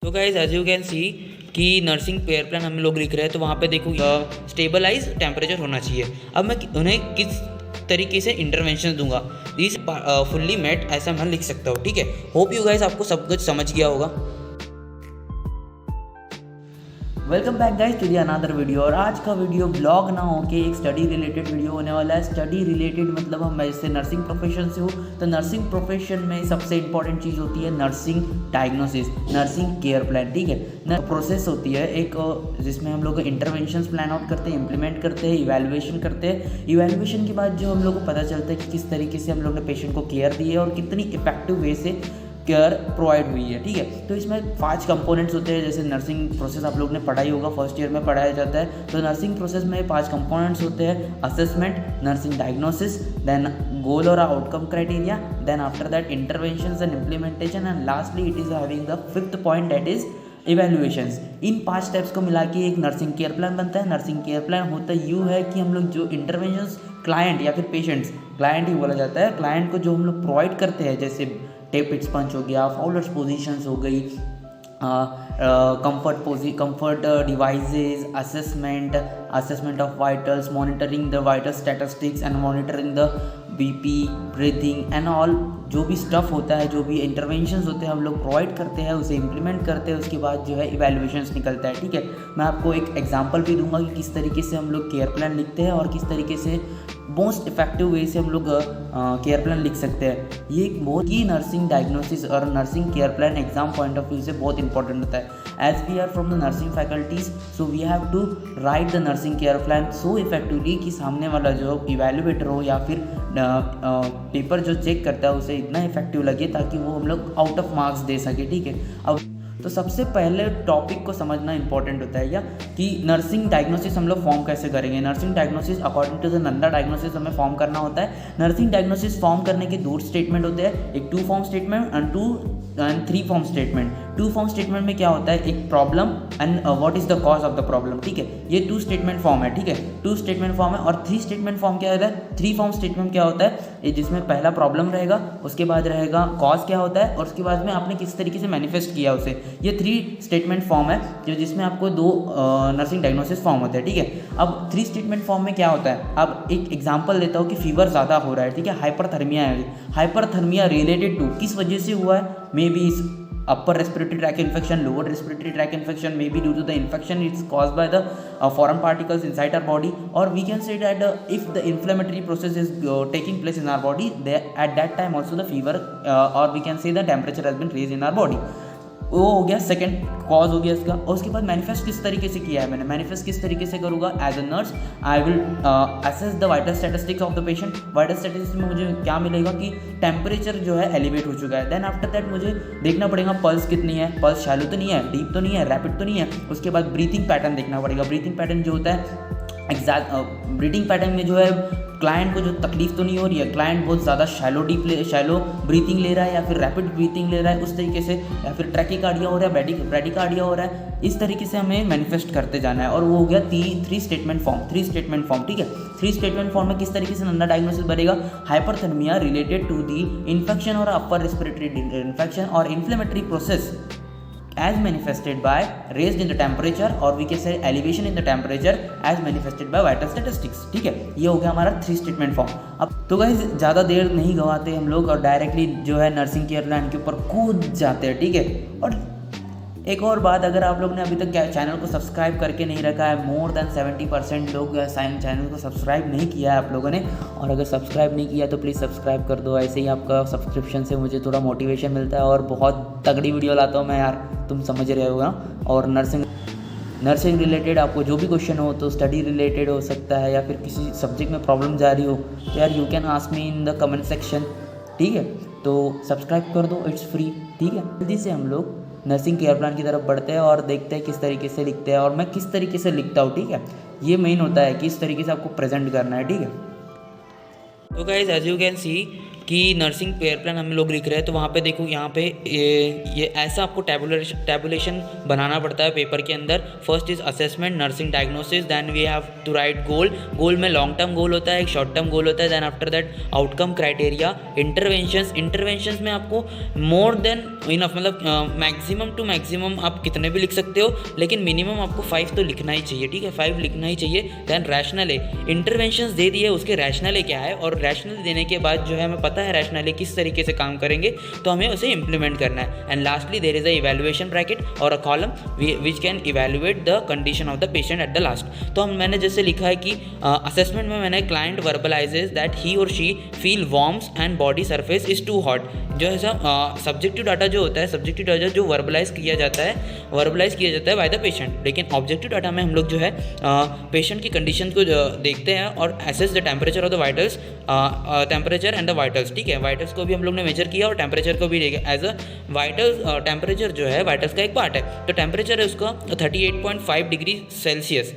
तो guys as you can see कि nursing pair plan हम लोग लिख रहे हैं, तो वहाँ पे देखो स्टेबलाइज टेम्परेचर होना चाहिए। अब मैं उन्हें किस तरीके से इंटरवेंशन दूंगा, दिस फुल्ली मेट ऐसा मैं लिख सकता हूँ। ठीक है, होप यू गाइज आपको सब कुछ समझ गया होगा। Welcome back guys to the another video. और आज का वीडियो ब्लॉग ना हो के एक स्टडी रिलेटेड वीडियो होने वाला है। स्टडी रिलेटेड मतलब हम जैसे नर्सिंग प्रोफेशन से हो, तो नर्सिंग प्रोफेशन में सबसे इंपॉर्टेंट चीज़ होती है nursing diagnosis, nursing care plan. ठीक है, प्रोसेस होती है एक जिसमें हम लोग इंटरवेंशंस प्लान आउट करते हैं, इंप्लीमेंट करते हैं, इवैल्यूएशन करते हैं। इवैल्यूएशन के बाद जो हम लोग को पता चलता है कि किस तरीके से हम लोग ने पेशेंट को केयर दी है और कितनी इफेक्टिव वे से केयर प्रोवाइड हुई है। ठीक है, तो इसमें 5 कंपोनेंट्स होते हैं। जैसे नर्सिंग प्रोसेस आप लोग ने पढ़ाई होगा, फर्स्ट ईयर में पढ़ाया जाता है। तो नर्सिंग प्रोसेस में 5 कंपोनेंट्स होते हैं: assessment, nursing diagnosis, then goal और outcome criteria, then after that interventions and implementation, and lastly it is having the 5th point, that is evaluations. इन 5 स्टेप्स को मिला के एक नर्सिंग केयर प्लान बनता है। नर्सिंग केयर प्लान होता यूँ है कि हम लोग जो इंटरवेंशंस क्लाइंट या फिर पेशेंट्स, क्लाइंट ही बोला जाता है, क्लाइंट को जो हम लोग प्रोवाइड करते हैं, जैसे टेप पिट्स पंच हो गया, फाउलर्स पोजीशंस हो गई, comfort devices, assessment of vitals, monitoring the vital statistics and monitoring the BP, breathing and all, जो भी स्टफ़ होता है, जो भी इंटरवेंशंस होते हैं हम लोग प्रोवाइड करते हैं, उसे इम्प्लीमेंट करते हैं। उसके बाद जो है इवैल्यूएशंस निकलता है। ठीक है, मैं आपको एक एग्जांपल भी दूंगा कि किस तरीके से हम लोग केयर प्लान लिखते हैं और किस तरीके से मोस्ट इफेक्टिव वे से हम लोग केयर प्लान लिख सकते हैं। ये एक बहुत ही नर्सिंग डायग्नोसिस और nursing care plan exam point of view से बहुत इंपॉर्टेंट होता है। As we are from the nursing faculties, so we have to write the nursing care plan so effectively कि सामने वाला जो इवैल्यूएटर हो या फिर पेपर जो चेक करता है उसे इतना इफेक्टिव लगे ताकि वो हम लोग आउट ऑफ मार्क्स दे सके। ठीक है, अब तो सबसे पहले टॉपिक को समझना इंपॉर्टेंट होता है या कि नर्सिंग डायग्नोसिस हम लोग फॉर्म कैसे करेंगे। Nursing diagnosis according to the NANDA diagnosis हमें फॉर्म करना होता है। नर्सिंग डायग्नोसिस फॉर्म करने के 2 स्टेटमेंट होते हैं, एक 2 form statement and 3 form statement. 2 form statement में क्या होता है, एक problem and what is the cause of the problem. ठीक है, ये 2 स्टेटमेंट फॉर्म है। ठीक है, 2 स्टेटमेंट फॉर्म है। और 3 स्टेटमेंट फॉर्म क्या होता है, 3 फॉर्म स्टेटमेंट क्या होता है, जिसमें पहला प्रॉब्लम रहेगा, उसके बाद रहेगा कॉज क्या होता है, और उसके बाद में आपने किस तरीके से मैनिफेस्ट किया उसे। ये 3 स्टेटमेंट फॉर्म है जो जिसमें आपको 2 नर्सिंग डायग्नोसिस फॉर्म होते हैं। ठीक है, अब 3 स्टेटमेंट फॉर्म में क्या होता है, अब एक एग्जांपल देता हूँ कि फीवर ज़्यादा हो रहा है। ठीक है, हाइपरथर्मिया है। हाइपरथर्मिया रिलेटेड टू किस वजह से हुआ है, may be upper respiratory tract infection, lower respiratory tract infection, maybe due to the infection it's caused by the foreign particles inside our body, or we can say that if the inflammatory process is taking place in our body, at that time also the fever or we can say the temperature has been raised in our body। वो हो गया second cause हो गया इसका। और उसके बाद manifest किस तरीके से किया है मैंने, मैनिफेस्ट किस तरीके से करूँगा, as a nurse I will assess the vital statistics of the patient. Vital statistics में मुझे क्या मिलेगा कि टेम्परेचर जो है एलिवेट हो चुका है। देन आफ्टर दैट मुझे देखना पड़ेगा पल्स कितनी है, पल्स शैलो तो नहीं है, डीप तो नहीं है, रैपिड तो नहीं है। उसके बाद ब्रीथिंग पैटर्न देखना पड़ेगा। ब्रीथिंग पैटर्न जो होता है एग्जैक्ट ब्रीथिंग पैटर्न में जो है क्लाइंट को जो तकलीफ तो नहीं हो रही है, क्लाइंट बहुत ज़्यादा शैलो ब्रीथिंग ले रहा है या फिर रैपिड ब्रीथिंग ले रहा है उस तरीके से, या फिर ट्रैकीकार्डिया हो रहा है, ब्रैडीकार्डिया हो रहा है, इस तरीके से हमें मैनिफेस्ट करते जाना है। और वो हो गया 3 स्टेटमेंट फॉर्म। ठीक है, 3 स्टेटमेंट फॉर्म में किस तरीके से नंदा डायग्नोसिस बनेगा, hyperthermia related to the infection और अपर रेस्पिरेटरी इन्फेक्शन और inflammatory process as manifested by raised in the temperature, or we can say elevation in the temperature as manifested by vital statistics। ठीक है, ये हो गया हमारा 3 statement form. अब तो गाइस ज़्यादा देर नहीं गवाते हम लोग और डायरेक्टली जो है नर्सिंग केयर प्लान के ऊपर कूद जाते हैं। ठीक है, और एक और बात, अगर आप लोग ने अभी तक चैनल को सब्सक्राइब करके नहीं रखा है, मोर देन 70% लोग चैनल को सब्सक्राइब नहीं किया है आप लोगों ने, और अगर सब्सक्राइब नहीं किया तो प्लीज़ सब्सक्राइब कर दो। ऐसे ही आपका सब्सक्रिप्शन से मुझे थोड़ा मोटिवेशन मिलता है और बहुत तगड़ी वीडियो लाता हूँ मैं यार, तुम समझ रहे हो ना। और नर्सिंग रिलेटेड आपको जो भी क्वेश्चन हो, तो स्टडी रिलेटेड हो सकता है या फिर किसी सब्जेक्ट में प्रॉब्लम जा रही हो, तो यार you can ask me in the comment section. ठीक है, तो सब्सक्राइब कर दो, इट्स फ्री। ठीक है, जल्दी से हम लोग नर्सिंग केयर प्लान की तरफ बढ़ते हैं और देखते हैं किस तरीके से लिखते हैं और मैं किस तरीके से लिखता हूँ। ठीक है, ये मेन होता है कि इस तरीके से आपको प्रेजेंट करना है। ठीक है, तो guys as you can see कि नर्सिंग पेयर प्लान हम लोग लिख रहे हैं, तो वहाँ पे देखो यहाँ पे ये ऐसा आपको टैबुलेशन बनाना पड़ता है पेपर के अंदर। First is assessment, nursing diagnosis, then we have to write goal में लॉन्ग टर्म गोल होता है, एक शॉर्ट टर्म गोल होता है, then after that outcome criteria, interventions में आपको मोर देन इनफ, मतलब मैक्सिमम टू मैक्सिमम आप कितने भी लिख सकते हो, लेकिन मिनिमम आपको 5 तो लिखना ही चाहिए, ठीक है, 5 लिखना ही चाहिए। देन रैशनल इंटरवेंशंस दे दिए, उसके रैशनल क्या है, और रैशनल देने के बाद जो है हमें पता है रैशनल किस तरीके से काम करेंगे, तो हमें उसे इंप्लीमेंट करना है। And lastly there is a evaluation bracket और a column which can evaluate the condition of the patient at the last. तो मैंने जैसे लिखा है कि असेसमेंट में मैंने क्लाइंट वर्बलाइजेज दैट ही और she feel warms and body surface is too hot. जो है सब्जेक्टिव डाटा जो होता है, सब्जेक्टिव डाटा जो वर्बलाइज किया जाता है बाय द पेशेंट, लेकिन ऑब्जेक्टिव डाटा में हम लोग जो है पेशेंट की कंडीशन को देखते हैं और assess the temperature of the vitals, temperature and the vitals, ठीक है। वाइटल्स को भी हम लोग ने मेजर किया और टेम्परेचर को भी देखा एज अ वाइटल। टेम्परेचर जो है वाइटल्स का एक पार्ट है, तो टेम्परेचर है उसका 38.5 डिग्री सेल्सियस,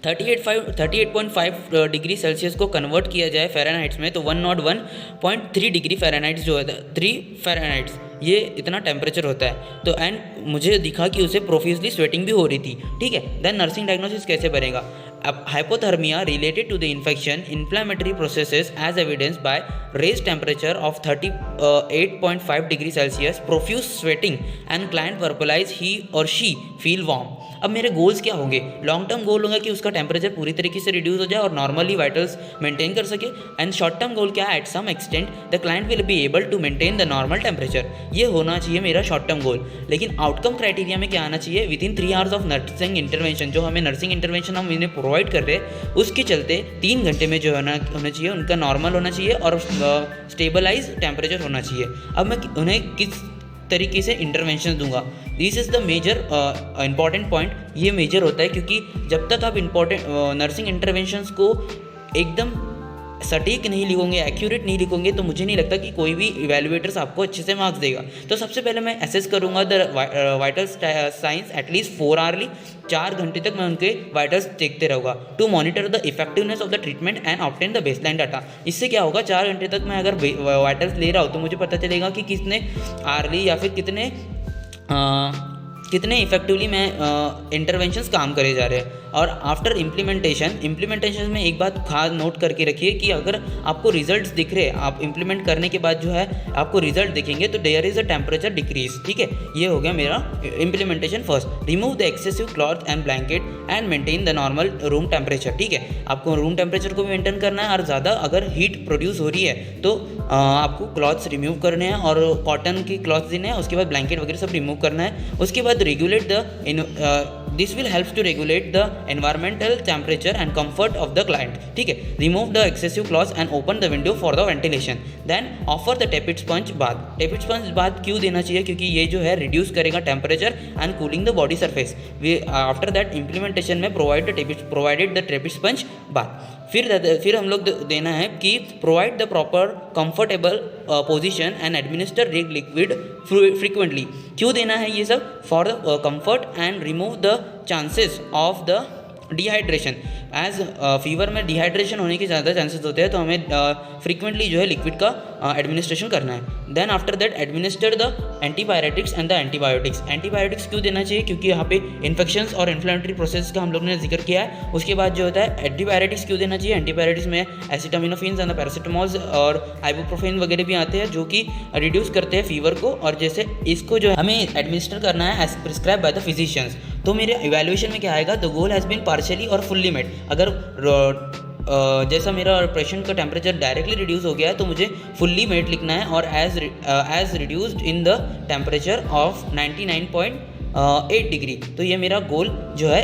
38.5 डिग्री सेल्सियस को कन्वर्ट किया जाए फ़ारेनहाइट्स में, तो 101.3 डिग्री फ़ारेनहाइट्स जो है 3 फ़ारेनहाइट्स, ये इतना टेम्परेचर होता है। तो एंड मुझे दिखा कि उसे प्रोफियसली स्वेटिंग भी हो रही थी, ठीक है। देन नर्सिंग डायग्नोसिस कैसे बनेगा? अब hypothermia related to the infection, inflammatory processes as evidence by raise temperature of 38.5 degree Celsius, profuse sweating and client verbalise he और शी फील वार्म। अब मेरे गोल्स क्या होंगे? लॉन्ग टर्म गोल होगा कि उसका टेम्परेचर पूरी तरीके से रिड्यूस हो जाए और नॉर्मली वाइटल्स मेंटेन कर सके। एंड शॉर्ट टर्म गोल क्या है? At some extent the client will be able to maintain the normal temperature. ये होना चाहिए मेरा शॉर्ट टर्म गोल। लेकिन आउटकम क्राइटेरिया में क्या आना चाहिए? With in 3 hours of nursing intervention, जो हमें नर्सिंग इंटरवेंशन हम इन्हें प्रोवाइड कर रहे हैं, उसके चलते 3 घंटे में जो होना चाहिए उनका नॉर्मल होना चाहिए और स्टेबलाइज टेम्परेचर होना चाहिए। अब मैं उन्हें किस तरीके से इंटरवेंशन दूंगा, this is the major important point. ये मेजर होता है क्योंकि जब तक आप नर्सिंग इंटरवेंशंस को एकदम सटीक नहीं लिखोगे, एक्यूरेट नहीं लिखोगे, तो मुझे नहीं लगता कि कोई भी इवैल्यूएटर्स आपको अच्छे से मार्क्स देगा। तो सबसे पहले मैं एसेस करूंगा the vital science at least 4 hourly, 4 घंटे तक मैं उनके वाइटल्स देखते रहूँगा to monitor the effectiveness of the treatment and obtain the baseline data. इससे क्या होगा, 4 घंटे तक मैं अगर वाइटल्स ले रहा हूँ तो मुझे पता चलेगा कि कितने आवर्ली या फिर कितने इफेक्टिवली मैं इंटरवेंशंस काम करे जा रहे हैं। और आफ्टर इम्प्लीमेंटेशन में एक बात खास नोट करके रखिए कि अगर आपको रिजल्ट्स दिख रहे हैं, आप इम्प्लीमेंट करने के बाद जो है आपको रिजल्ट दिखेंगे, तो there is a temperature decrease, ठीक है। ये हो गया मेरा implementation first. Remove the excessive cloth and blanket and maintain the normal room temperature, ठीक है। आपको रूम टेम्परेचर को भी मेंटेन करना है और ज़्यादा अगर हीट प्रोड्यूस हो रही है तो आपको क्लॉथ्स रिमूव करने हैं और कॉटन की क्लॉथ्स देने हैं, उसके बाद ब्लैंकेट वगैरह सब रिमूव करना है। उसके बाद regulate this will help to regulate the environmental temperature and comfort of the client, ठीक है। Remove the excessive clothes and open the window for the ventilation. Then offer the tepid sponge bath. Tepid sponge bath क्यों देना चाहिए? क्योंकि ये जो है reduce करेगा temperature and cooling the body surface. After that implementation में provided the tepid sponge bath. फिर हम लोग देना है कि provide the proper comfortable position and administer liquid frequently. क्यों देना है ये सब? For the comfort and remove the chances of the dehydration. As fever में डिहाइड्रेशन होने के ज़्यादा चांसेस होते हैं, तो हमें फ्रीक्वेंटली जो है लिक्विड का एडमिनिस्ट्रेशन करना है। Then after that administer the antibiotics and the antibiotics. Antibiotics क्यों देना चाहिए? क्योंकि यहाँ पे इन्फेक्शंस और इन्फ्लेमेटरी प्रोसेस का हम लोग ने जिक्र किया है। उसके बाद जो होता है एंटीबायोटिक्स क्यों देना चाहिए? एंटीबायोटिक्स में एसिटामिनोफेन एंड पैरासिटामॉल्स और आइबुप्रोफेन वगैरह भी आते हैं जो कि रिड्यूस करते हैं फीवर को, और जैसे इसको जो है हमें एडमिनिस्टर करना है as prescribe by the physicians. तो मेरे इवैल्यूएशन में क्या आएगा? The goal has been partially और फुल्ली मेट। अगर जैसा मेरा पेशेंट का टेम्परेचर डायरेक्टली रिड्यूस हो गया है तो मुझे फुल्ली मेट लिखना है, और as reduced in the temperature of 99.8 degree. तो ये मेरा गोल जो है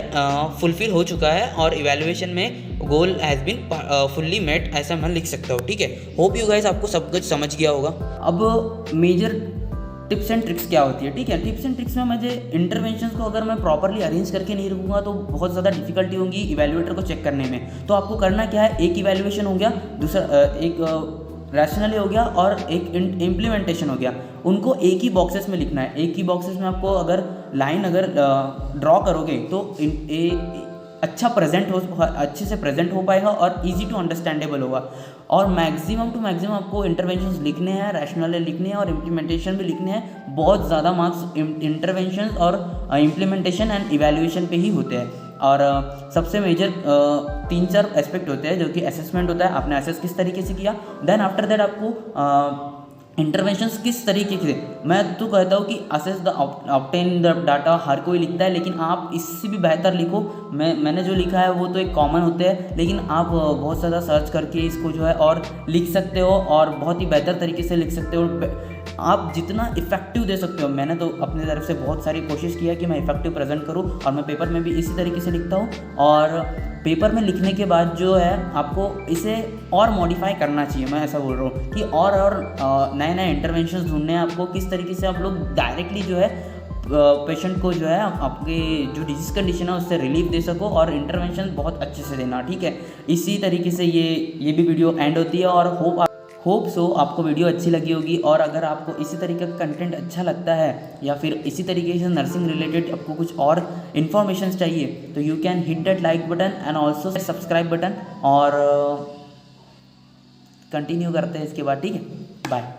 फुलफिल हो चुका है और इवैल्यूएशन में गोल हैज़ बीन फुल्ली मेट, ऐसा मैं लिख सकता हूँ, ठीक है। होप यू गाइस आपको सब कुछ समझ गया होगा। अब मेजर टिप्स एंड ट्रिक्स क्या होती है, ठीक है। टिप्स एंड ट्रिक्स में मुझे इंटरवेंशंस को अगर मैं प्रॉपरली अरेंज करके नहीं रखूँगा तो बहुत ज़्यादा डिफिकल्टी होगी इवैल्यूएटर को चेक करने में। तो आपको करना क्या है, एक इवैल्यूएशन हो गया, दूसरा एक रैशनली हो गया और एक इम्प्लीमेंटेशन हो गया। उनको एक ही बॉक्सेस में लिखना है। एक ही बॉक्सेस में आपको अगर लाइन अगर ड्रॉ करोगे तो अच्छा अच्छे से प्रेजेंट हो पाएगा और इजी टू अंडरस्टैंडेबल होगा। और मैक्सिमम टू मैक्सिमम आपको इंटरवेंशंस लिखने हैं, रैशनल लिखने हैं और इम्प्लीमेंटेशन भी लिखने हैं। बहुत ज़्यादा मार्क्स इंटरवेंशंस और इम्प्लीमेंटेशन एंड इवैल्यूएशन पे ही होते हैं। और सबसे मेजर 3-4 एस्पेक्ट होते हैं, जो कि असेसमेंट होता है, आपने असेस किस तरीके से किया। देन आफ्टर दैट आपको इंटरवेंशंस किस तरीके से, मैं तो कहता हूँ कि assess the obtain the data हर कोई लिखता है, लेकिन आप इससे भी बेहतर लिखो। मैंने जो लिखा है वो तो एक कॉमन होते हैं, लेकिन आप बहुत ज़्यादा सर्च करके इसको जो है और लिख सकते हो और बहुत ही बेहतर तरीके से लिख सकते हो। आप जितना इफेक्टिव दे सकते हो, मैंने तो अपनी तरफ से बहुत सारी कोशिश किया कि मैं इफेक्टिव प्रेजेंट करूं और मैं पेपर में भी इसी तरीके से लिखता हूं। और पेपर में लिखने के बाद जो है आपको इसे और मॉडिफाई करना चाहिए। मैं ऐसा बोल रहा हूँ कि और नए नए इंटरवेंशंस ढूंढने हैं आपको, किस तरीके से आप लोग डायरेक्टली जो है पेशेंट को जो है आपके जो डिजीज़ कंडीशन है उससे रिलीफ दे सको और इंटरवेंशन बहुत अच्छे से देना, ठीक है। इसी तरीके से ये भी वीडियो एंड होती है और होप सो आपको वीडियो अच्छी लगी होगी। और अगर आपको इसी तरीके का कंटेंट अच्छा लगता है या फिर इसी तरीके से नर्सिंग रिलेटेड आपको कुछ और इन्फॉर्मेशन चाहिए तो you can hit that like button and also subscribe button. और कंटिन्यू करते हैं इसके बाद, ठीक है। बाय।